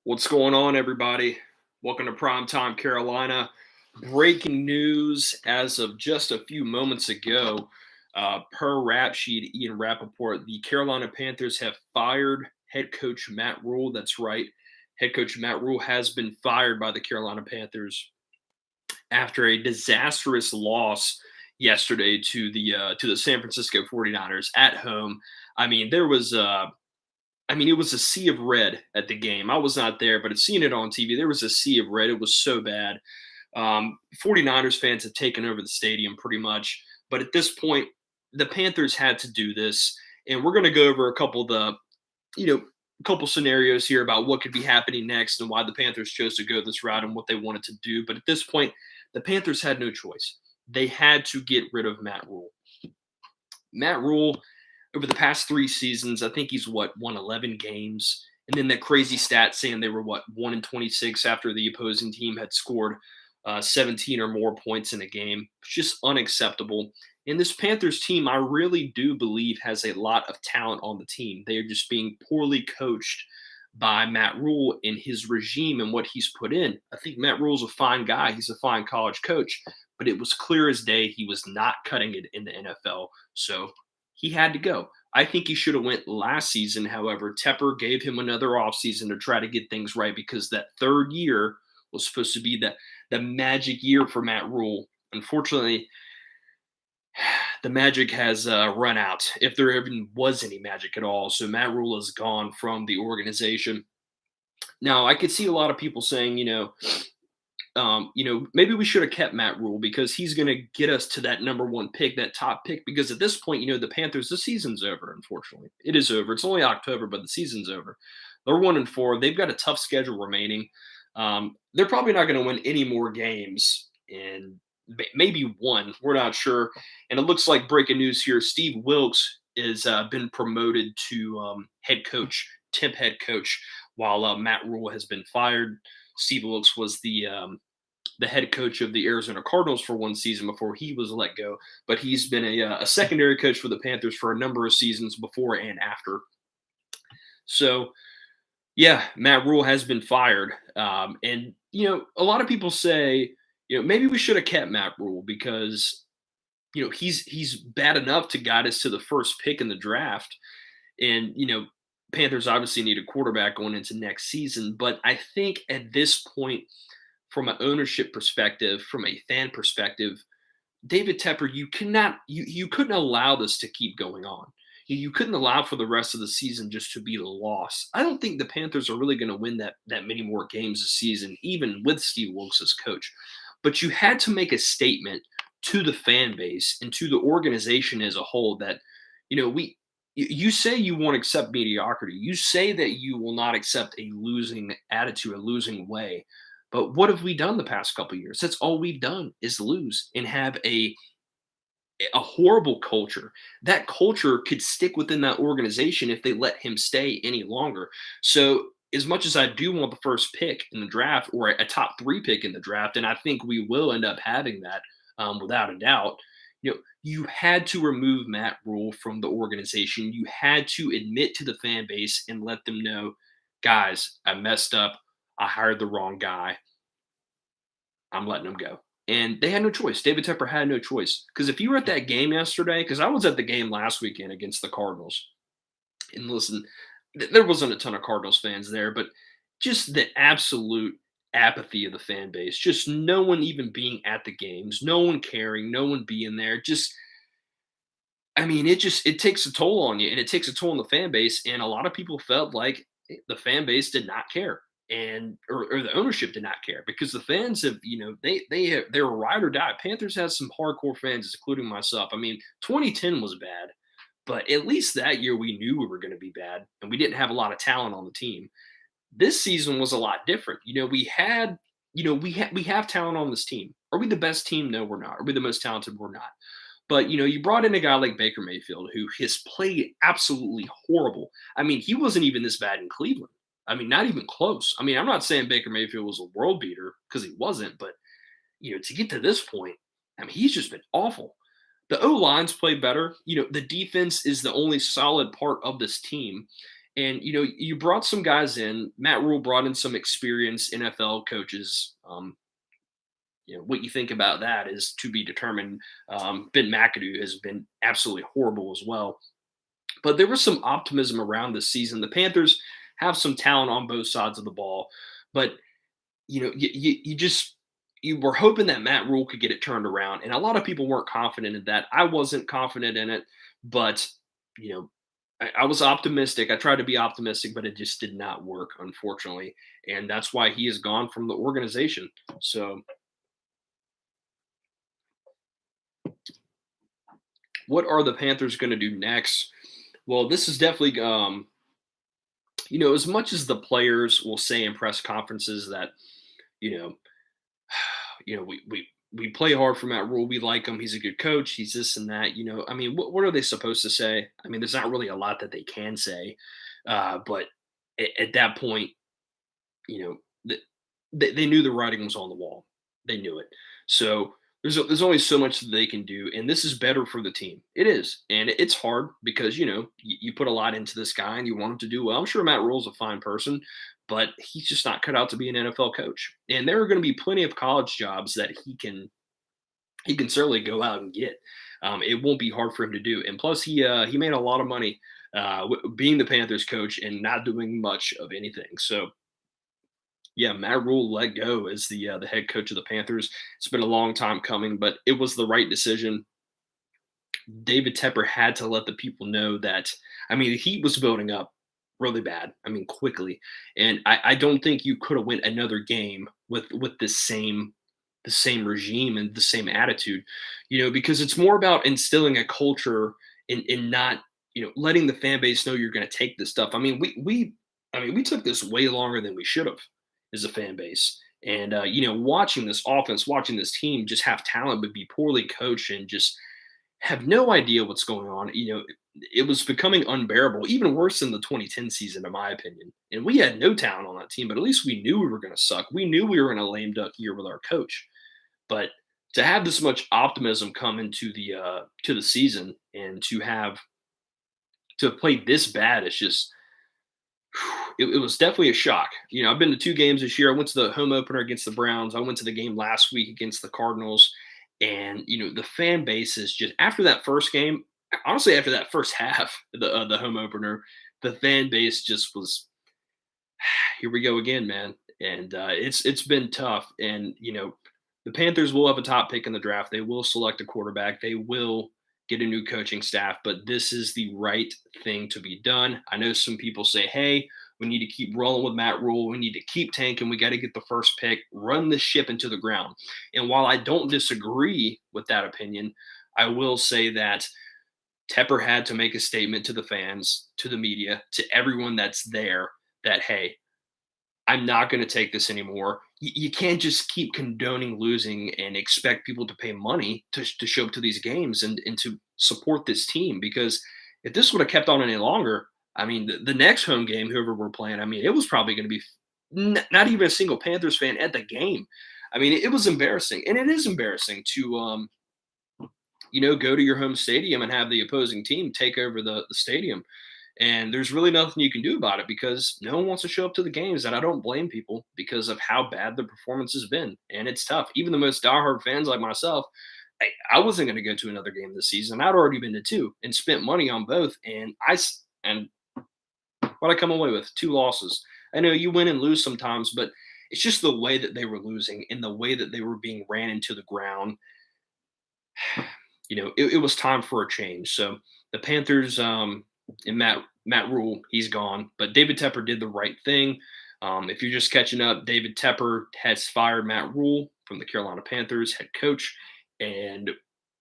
What's going on, everybody? Welcome to Primetime Carolina. Breaking news as of just a few moments ago, per rap sheet, Ian Rappaport, the Carolina Panthers have fired head coach Matt Rhule. That's right. Head coach Matt Rhule has been fired by the Carolina Panthers after a disastrous loss yesterday to the San Francisco 49ers at home. I mean, it was a sea of red at the game. I was not there, but seeing it on TV, there was a sea of red. It was so bad. 49ers fans have taken over the stadium pretty much. But at this point, the Panthers had to do this. And we're going to go over you know, a couple scenarios here about what could be happening next and why the Panthers chose to go this route and what they wanted to do. But at this point, the Panthers had no choice. They had to get rid of Matt Rhule. Matt Rhule, over the past 3 seasons, I think he's won 11 games, and then that crazy stat saying they were 1-26 after the opposing team had scored 17 or more points in a game. It's just unacceptable. And this Panthers team, I really do believe, has a lot of talent on the team. They are just being poorly coached by Matt Rhule and his regime and what he's put in. I think Matt Rhule's a fine guy. He's a fine college coach, but it was clear as day he was not cutting it in the NFL. So he had to go. I think he should have went last season. However, Tepper gave him another offseason to try to get things right because that third year was supposed to be the magic year for Matt Rhule. Unfortunately, the magic has run out, if there even was any magic at all. So Matt Rhule is gone from the organization. Now, I could see a lot of people saying, maybe we should have kept Matt Rhule because he's going to get us to that number one pick, that top pick. Because at this point, the Panthers, the season's over. Unfortunately, it is over. It's only October, but the season's over. They're 1-4. They've got a tough schedule remaining. They're probably not going to win any more games, and maybe one. We're not sure. And it looks like breaking news here: Steve Wilkes is been promoted to temp head coach, while Matt Rhule has been fired. Steve Wilkes was the head coach of the Arizona Cardinals for one season before he was let go, but he's been a secondary coach for the Panthers for a number of seasons before and after. So, yeah, Matt Rhule has been fired, and a lot of people say, maybe we should have kept Matt Rhule because he's bad enough to guide us to the first pick in the draft, and Panthers obviously need a quarterback going into next season, but I think at this point, from an ownership perspective, from a fan perspective, David Tepper, you couldn't allow this to keep going on. You couldn't allow for the rest of the season just to be the loss. I don't think the Panthers are really going to win that many more games this season, even with Steve Wilkes as coach. But you had to make a statement to the fan base and to the organization as a whole that, you say you won't accept mediocrity. You say that you will not accept a losing attitude, a losing way. But what have we done the past couple of years? That's all we've done is lose and have a horrible culture. That culture could stick within that organization if they let him stay any longer. So as much as I do want the first pick in the draft or a top 3 pick in the draft, and I think we will end up having that without a doubt, you had to remove Matt Rhule from the organization. You had to admit to the fan base and let them know, guys, I messed up. I hired the wrong guy. I'm letting him go. And they had no choice. David Tepper had no choice. Because if you were at that game yesterday, because I was at the game last weekend against the Cardinals, and listen, there wasn't a ton of Cardinals fans there, but just the absolute apathy of the fan base, just no one even being at the games, no one caring, no one being there. It takes a toll on you, and it takes a toll on the fan base. And a lot of people felt like the fan base did not care, and or the ownership did not care because the fans have, they're ride or die. Panthers has some hardcore fans, including myself. 2010 was bad, but at least that year we knew we were going to be bad, and we didn't have a lot of talent on the team. This season was a lot different. We have talent on this team. Are we the best team? No, we're not. Are we the most talented? We're not. But you brought in a guy like Baker Mayfield who has played absolutely horrible. He wasn't even this bad in Cleveland. Not even close. I'm not saying Baker Mayfield was a world beater because he wasn't, but to get to this point, he's just been awful. The O-lines play better. The defense is the only solid part of this team. And you brought some guys in. Matt Rule brought in some experienced NFL coaches. What you think about that is to be determined. Ben McAdoo has been absolutely horrible as well. But there was some optimism around this season. The Panthers have some talent on both sides of the ball, but you were hoping that Matt Rule could get it turned around, and a lot of people weren't confident in that. I wasn't confident in it, but you know, I was optimistic. I tried to be optimistic, but it just did not work, unfortunately, and that's why he is gone from the organization. So, what are the Panthers going to do next? Well, this is definitely, as much as the players will say in press conferences that you know we play hard for Matt Rule. We like him. He's a good coach. He's this and that. I mean, what are they supposed to say? I mean, there's not really a lot that they can say. But at that point, you know, they knew the writing was on the wall. They knew it. So there's only so much that they can do, and this is better for the team. It is, and it's hard because you put a lot into this guy and you want him to do well. I'm sure Matt Rule's a fine person, but he's just not cut out to be an NFL coach. And there are going to be plenty of college jobs that he can certainly go out and get. It won't be hard for him to do. And plus, he made a lot of money being the Panthers coach and not doing much of anything. So yeah, Matt Rule let go as the head coach of the Panthers. It's been a long time coming, but it was the right decision. David Tepper had to let the people know that. I mean, the heat was building up really bad. I mean, quickly, and I don't think you could have went another game with the same regime and the same attitude. Because it's more about instilling a culture in not letting the fan base know you're going to take this stuff. I mean, we took this way longer than we should have as a fan base. And watching this offense, watching this team just have talent but be poorly coached and just have no idea what's going on. It was becoming unbearable, even worse than the 2010 season, in my opinion. And we had no talent on that team, but at least we knew we were going to suck. We knew we were in a lame duck year with our coach. But to have this much optimism come into the season and to have played this bad, it's just it was definitely a shock. I've been to two games this year. I went to the home opener against the Browns. I went to the game last week against the Cardinals. And the fan base is just after that first game, honestly, after that first half, the home opener, the fan base just was, here we go again, man. And it's been tough. And the Panthers will have a top pick in the draft. They will select a quarterback. They will get a new coaching staff, but this is the right thing to be done. I know some people say, hey, we need to keep rolling with Matt Rule. We need to keep tanking. We got to get the first pick, run the ship into the ground. And while I don't disagree with that opinion, I will say that Tepper had to make a statement to the fans, to the media, to everyone that's there that, hey, I'm not going to take this anymore. You can't just keep condoning losing and expect people to pay money to show up to these games and to support this team. Because if this would have kept on any longer, I mean, the next home game, whoever we're playing, I mean, it was probably going to be not even a single Panthers fan at the game. I mean, it was embarrassing. And it is embarrassing to, go to your home stadium and have the opposing team take over the stadium. And there's really nothing you can do about it because no one wants to show up to the games. And I don't blame people because of how bad the performance has been. And it's tough. Even the most diehard fans like myself, I wasn't going to go to another game this season. I'd already been to two and spent money on both. And what I come away with, two losses. I know you win and lose sometimes, but it's just the way that they were losing and the way that they were being ran into the ground. It was time for a change. So the Panthers, and Matt Rule, he's gone, but David Tepper did the right thing. If you're just catching up, David Tepper has fired Matt Rule from the Carolina Panthers head coach, and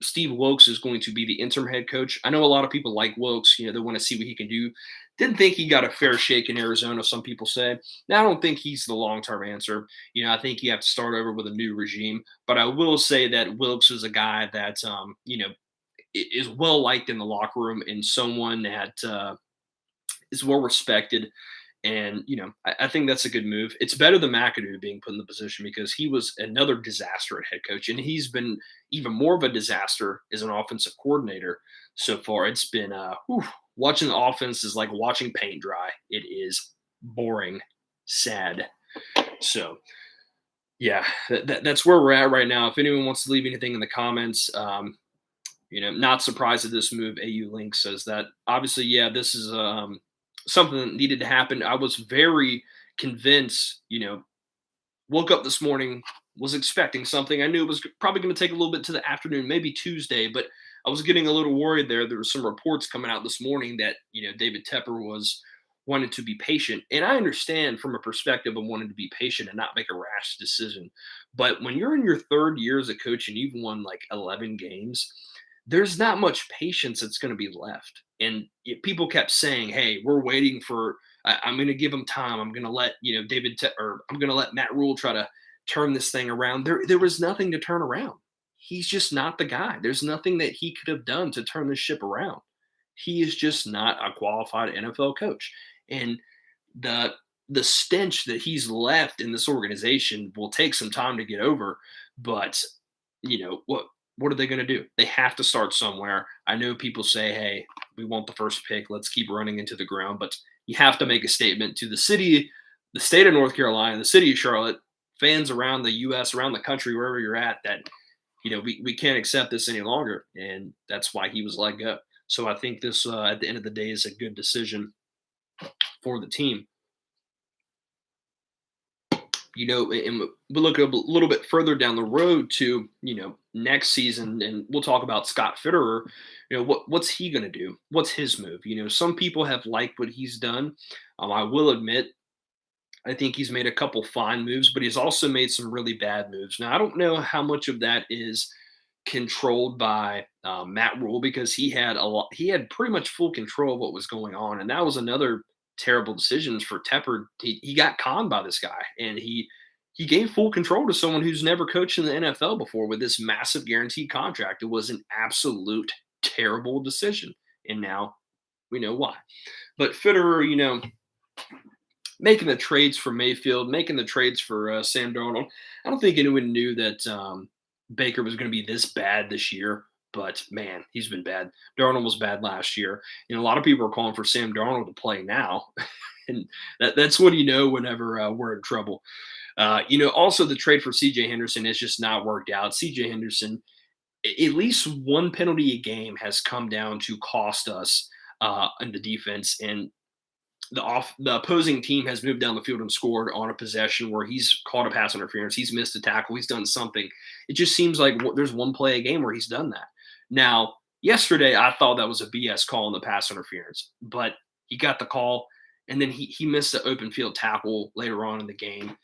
Steve Wilkes is going to be the interim head coach. I know a lot of people like Wilkes. They want to see what he can do. Didn't think he got a fair shake in Arizona, some people said. Now, I don't think he's the long-term answer. I think you have to start over with a new regime. But I will say that Wilkes is a guy that, is well liked in the locker room and someone that is well respected. And I think that's a good move. It's better than McAdoo being put in the position because he was another disaster at head coach, and he's been even more of a disaster as an offensive coordinator so far. It's been watching the offense is like watching paint dry. It is boring, sad. So yeah, that's where we're at right now. If anyone wants to leave anything in the comments, not surprised at this move. AU Link says that obviously, yeah, this is something that needed to happen. I was very convinced, woke up this morning, was expecting something. I knew it was probably going to take a little bit to the afternoon, maybe Tuesday, but I was getting a little worried there. There were some reports coming out this morning that, David Tepper was wanted to be patient. And I understand from a perspective of wanting to be patient and not make a rash decision. But when you're in your third year as a coach and you've won like 11 games, there's not much patience that's going to be left. And people kept saying, "Hey, we're waiting for. I'm going to give him time. I'm going to let or I'm going to let Matt Rhule try to turn this thing around." There was nothing to turn around. He's just not the guy. There's nothing that he could have done to turn this ship around. He is just not a qualified NFL coach, and the the stench that he's left in this organization will take some time to get over. But what are they going to do? They have to start somewhere. I know people say, "Hey, we want the first pick. Let's keep running into the ground." But you have to make a statement to the city, the state of North Carolina, the city of Charlotte, fans around the U.S., around the country, wherever you're at, that we can't accept this any longer, and that's why he was let go. So I think this, at the end of the day, is a good decision for the team. And we look a little bit further down the road to, next season, and we'll talk about Scott Fitterer. What's he going to do? What's his move? Some people have liked what he's done. I will admit, I think he's made a couple fine moves, but he's also made some really bad moves. Now, I don't know how much of that is controlled by Matt Rhule, because he had a lot. He had pretty much full control of what was going on, and that was another terrible decisions for Tepper. He got conned by this guy, and he gave full control to someone who's never coached in the NFL before with this massive guaranteed contract. It was an absolute terrible decision, and now we know why. But Fitterer, making the trades for Mayfield, making the trades for Sam Darnold. I don't think anyone knew that Baker was going to be this bad this year, but man, he's been bad. Darnold was bad last year. A lot of people are calling for Sam Darnold to play now, and that's when whenever we're in trouble. Also the trade for C.J. Henderson has just not worked out. C.J. Henderson, at least one penalty a game has come down to cost us in the defense, and the opposing team has moved down the field and scored on a possession where he's caught a pass interference, he's missed a tackle, he's done something. It just seems like there's one play a game where he's done that. Now, yesterday I thought that was a BS call on the pass interference, but he got the call, and then he missed the open field tackle later on in the game.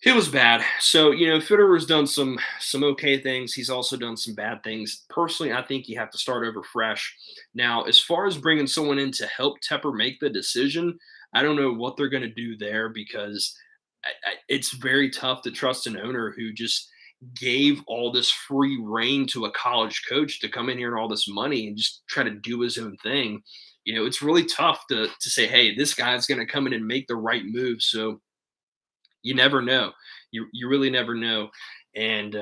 It was bad. So, Fitterer's done some okay things. He's also done some bad things. Personally, I think you have to start over fresh. Now, as far as bringing someone in to help Tepper make the decision, I don't know what they're going to do there, because it's very tough to trust an owner who just gave all this free reign to a college coach to come in here and all this money and just try to do his own thing. It's really tough to say, hey, this guy's going to come in and make the right move. So you never know. You really never know. And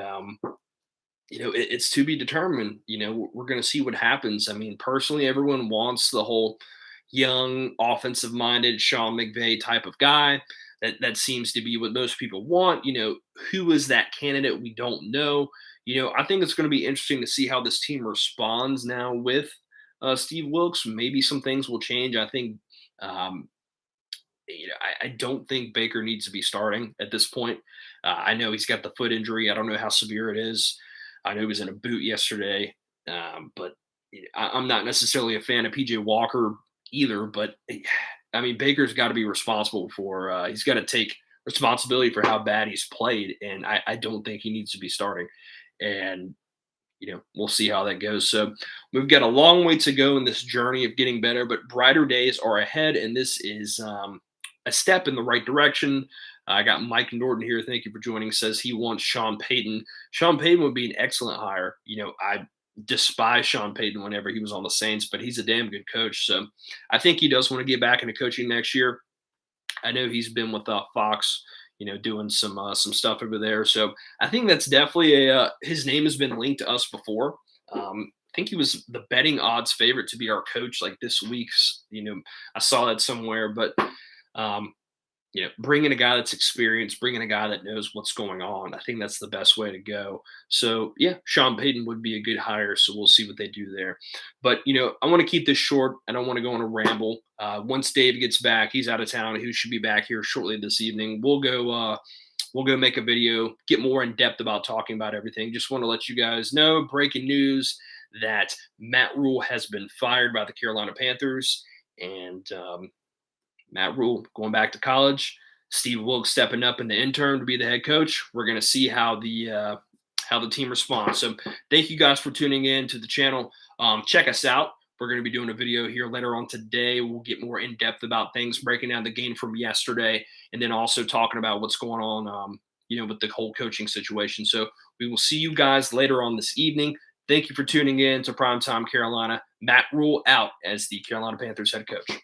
it's to be determined. We're going to see what happens. I mean, personally, everyone wants the whole young, offensive minded Sean McVay type of guy. That seems to be what most people want. Who is that candidate? We don't know. I think it's going to be interesting to see how this team responds now with Steve Wilks. Maybe some things will change. I think I don't think Baker needs to be starting at this point. I know he's got the foot injury. I don't know how severe it is. I know he was in a boot yesterday, but I'm not necessarily a fan of PJ Walker either. But I mean, Baker's got to be responsible for. He's got to take responsibility for how bad he's played, and I don't think he needs to be starting. And we'll see how that goes. So we've got a long way to go in this journey of getting better, but brighter days are ahead, and this is a step in the right direction. I got Mike Norton here. Thank you for joining. Says he wants Sean Payton. Sean Payton would be an excellent hire. I despise Sean Payton whenever he was on the Saints, but he's a damn good coach. So I think he does want to get back into coaching next year. I know he's been with Fox, doing some stuff over there. So I think that's definitely his name has been linked to us before. think he was the betting odds favorite to be our coach like this week. I saw that somewhere, but um, bringing a guy that's experienced, bringing a guy that knows what's going on, I think that's the best way to go. So, yeah, Sean Payton would be a good hire. So we'll see what they do there. But, I want to keep this short. I don't want to go on a ramble. Once Dave gets back, he's out of town. He should be back here shortly this evening. We'll go make a video, get more in depth about talking about everything. Just want to let you guys know, breaking news, that Matt Rhule has been fired by the Carolina Panthers. And Matt Rhule going back to college. Steve Wilkes stepping up in the interim to be the head coach. We're going to see how the team responds. So thank you guys for tuning in to the channel. Check us out. We're going to be doing a video here later on today. We'll get more in depth about things, breaking down the game from yesterday, and then also talking about what's going on, with the whole coaching situation. So we will see you guys later on this evening. Thank you for tuning in to Primetime Carolina. Matt Rhule out as the Carolina Panthers head coach.